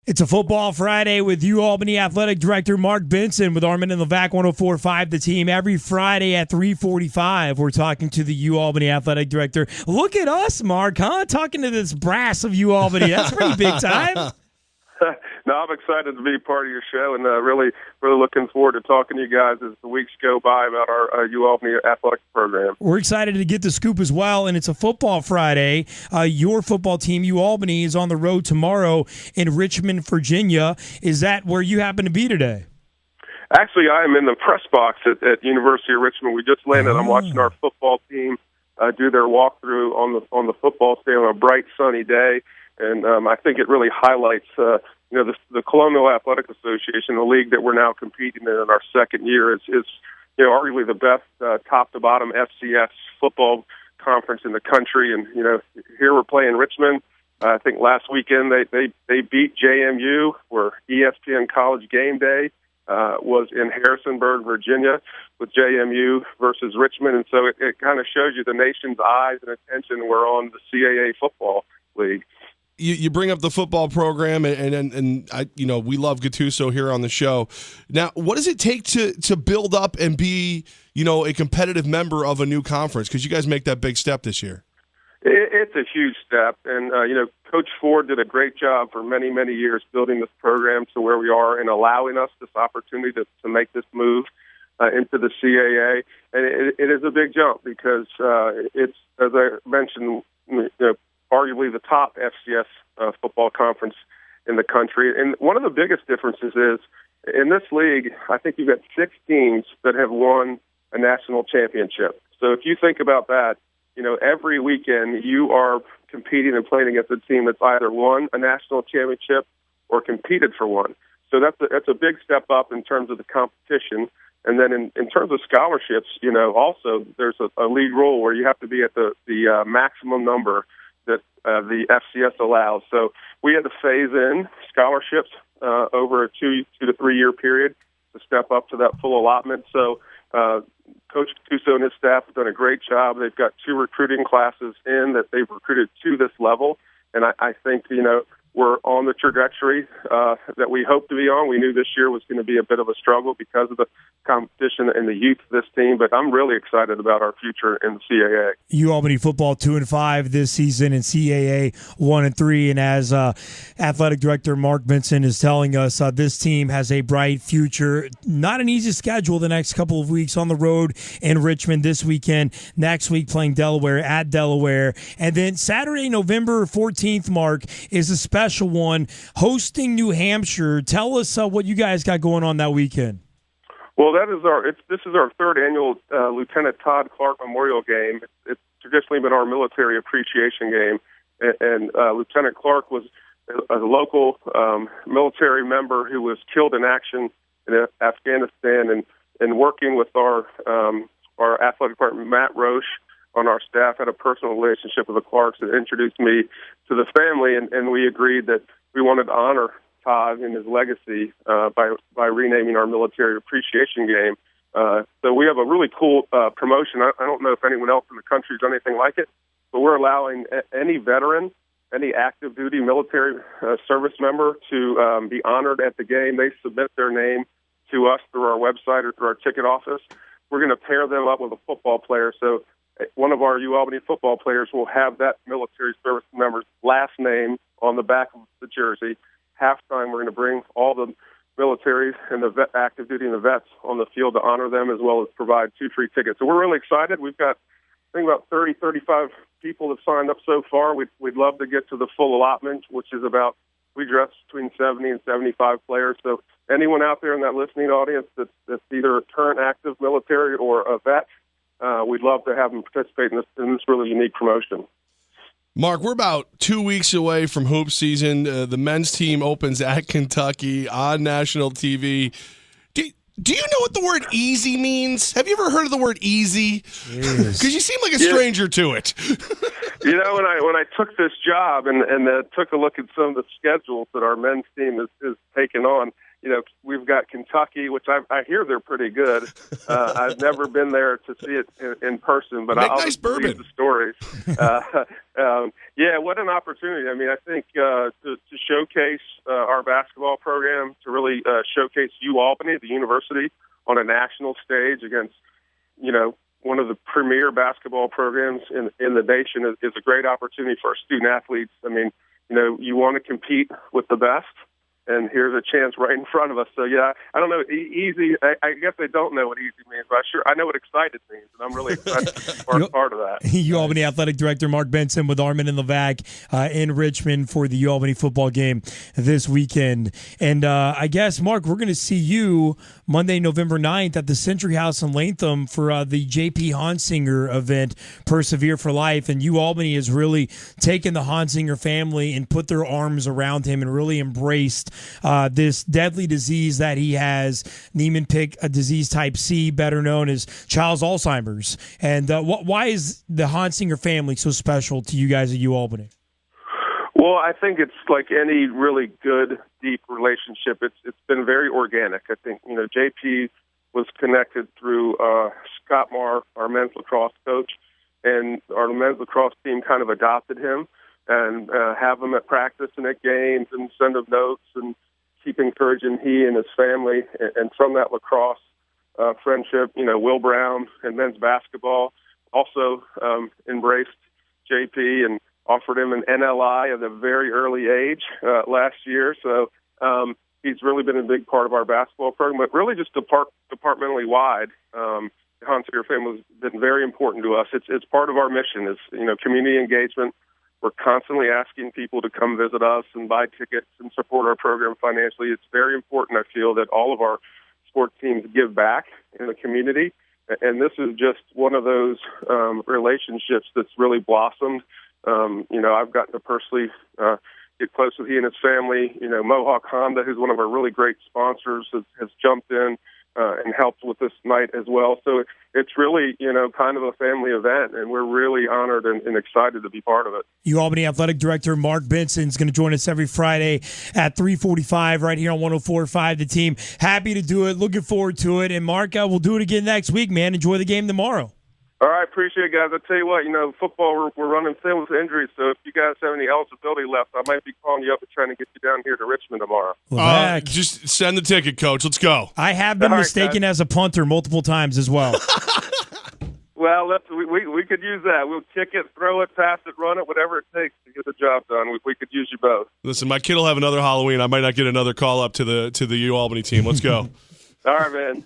It's a Football Friday with UAlbany Athletic Director Mark Benson with Armen and Levack 104.5 The Team. Every Friday at 3:45, we're talking to the UAlbany Athletic Director. Look at us, Mark, huh? Talking to this brass of UAlbany. That's pretty big time. No, I'm excited to be part of your show, and really looking forward to talking to you guys as the weeks go by about our UAlbany athletic program. We're excited to get the scoop as well, and it's a Football Friday. Your football team, UAlbany, is on the road tomorrow in Richmond, Virginia. Is that where you happen to be today? Actually, I am in the press box at University of Richmond. We just landed. I'm watching our football team do their walkthrough on the football field on a bright, sunny day. And I think it really highlights, the Colonial Athletic Association, the league that we're now competing in our second year, is arguably the best top-to-bottom FCS football conference in the country. And here we're playing Richmond. I think last weekend they beat JMU, where ESPN College Game Day was in Harrisonburg, Virginia, with JMU versus Richmond. And so it kind of shows you the nation's eyes and attention were on the CAA Football League. You bring up the football program, and I, we love Gattuso here on the show. Now, what does it take to build up and be, a competitive member of a new conference? Because you guys make that big step this year. It's a huge step, and Coach Ford did a great job for many, many years building this program to where we are and allowing us this opportunity to make this move into the CAA. And it is a big jump because it's, as I mentioned, arguably the top FCS football conference in the country. And one of the biggest differences is in this league, I think you've got 6 teams that have won a national championship. So if you think about that, every weekend you are competing and playing against a team that's either won a national championship or competed for one. So that's a big step up in terms of the competition. And then in terms of scholarships, also there's a league rule where you have to be at the maximum number that the FCS allows. So we had to phase in scholarships over a 2 to 3 year period to step up to that full allotment. So Coach Gattuso and his staff have done a great job. They've got 2 recruiting classes in that they've recruited to this level. And I think, we're on the trajectory that we hope to be on. We knew this year was going to be a bit of a struggle because of the competition and the youth of this team, but I'm really excited about our future in the CAA. UAlbany football 2-5 this season, and CAA 1-3. And as athletic director Mark Benson is telling us, this team has a bright future. Not an easy schedule the next couple of weeks on the road in Richmond this weekend. Next week playing Delaware at Delaware, and then Saturday, November 14th, Mark, is a special one hosting New Hampshire. Tell us what you guys got going on that weekend. Well, this is our 3rd annual Lieutenant Todd Clark Memorial Game. It's traditionally been our military appreciation game, and Lieutenant Clark was a local military member who was killed in action in Afghanistan, and working with our athletic department, Matt Roche, on our staff, had a personal relationship with the Clarks and introduced me to the family, and we agreed that we wanted to honor Todd and his legacy by renaming our military appreciation game. So we have a really cool promotion. I don't know if anyone else in the country has done anything like it, but we're allowing any veteran, any active duty military service member to be honored at the game. They submit their name to us through our website or through our ticket office. We're going to pair them up with a football player. So one of our UAlbany football players will have that military service member's last name on the back of the jersey. Halftime, we're going to bring all the military and the active duty and the vets on the field to honor them, as well as provide 2 free tickets. So we're really excited. We've got, I think, about 35 people have signed up so far. We'd love to get to the full allotment, which is we dress between 70 and 75 players. So anyone out there in that listening audience that's either a current active military or a vet, we'd love to have them participate in this really unique promotion. Mark, we're about 2 weeks away from hoop season. The men's team opens at Kentucky on national TV. Do you know what the word easy means? Have you ever heard of the word easy? Because you seem like a stranger to it. When I took this job and took a look at some of the schedules that our men's team is taking on, we've got Kentucky, which I hear they're pretty good. I've never been there to see it in person, but I'll nice bourbon. read the stories. What an opportunity. I mean, I think to showcase our basketball program, to really showcase UAlbany, the university, on a national stage against, one of the premier basketball programs in the nation is a great opportunity for our student athletes. I mean, you want to compete with the best, and here's a chance right in front of us. So, I don't know. Easy, I guess I don't know what easy means, but I know what excited means, and I'm really excited to be part of that. UAlbany Athletic Director Mark Benson with Armen and Levack in Richmond for the UAlbany football game this weekend. And I guess, Mark, we're going to see you Monday, November 9th at the Century House in Latham for the Jaypee Honsinger event, Persevere for Life. And UAlbany has really taken the Honsinger family and put their arms around him and really embraced this deadly disease that he has, Niemann-Pick disease type C, better known as child's Alzheimer's. And why is the Honsinger family so special to you guys at UAlbany? Well, I think it's like any really good, deep relationship. It's been very organic. I think, JP was connected through Scott Marr, our men's lacrosse coach, and our men's lacrosse team kind of adopted him and have him at practice and at games and send him notes and keep encouraging he and his family. And from that lacrosse friendship, Will Brown and men's basketball also embraced JP and offered him an NLI at a very early age last year. So he's really been a big part of our basketball program, but really just departmentally wide. The Honsinger family has been very important to us. It's part of our mission is, community engagement. We're constantly asking people to come visit us and buy tickets and support our program financially. It's very important, I feel, that all of our sports teams give back in the community. And this is just one of those relationships that's really blossomed. I've gotten to personally get close with he and his family. Mohawk Honda, who's one of our really great sponsors, has jumped in and helped with this night as well. So it's really, kind of a family event, and we're really honored and excited to be part of it. UAlbany Athletic Director Mark Benson is going to join us every Friday at 3:45 right here on 104.5 The Team. Happy to do it. Looking forward to it. And, Mark, we'll do it again next week, man. Enjoy the game tomorrow. All right, appreciate it, guys. I'll tell you what, football, we're running thin with injuries, so if you guys have any eligibility left, I might be calling you up and trying to get you down here to Richmond tomorrow. Just send the ticket, Coach. Let's go. I have been mistaken as a punter multiple times as well. Well, we could use that. We'll kick it, throw it, pass it, run it, whatever it takes to get the job done. We could use you both. Listen, my kid will have another Halloween. I might not get another call up to the UAlbany team. Let's go. All right, man.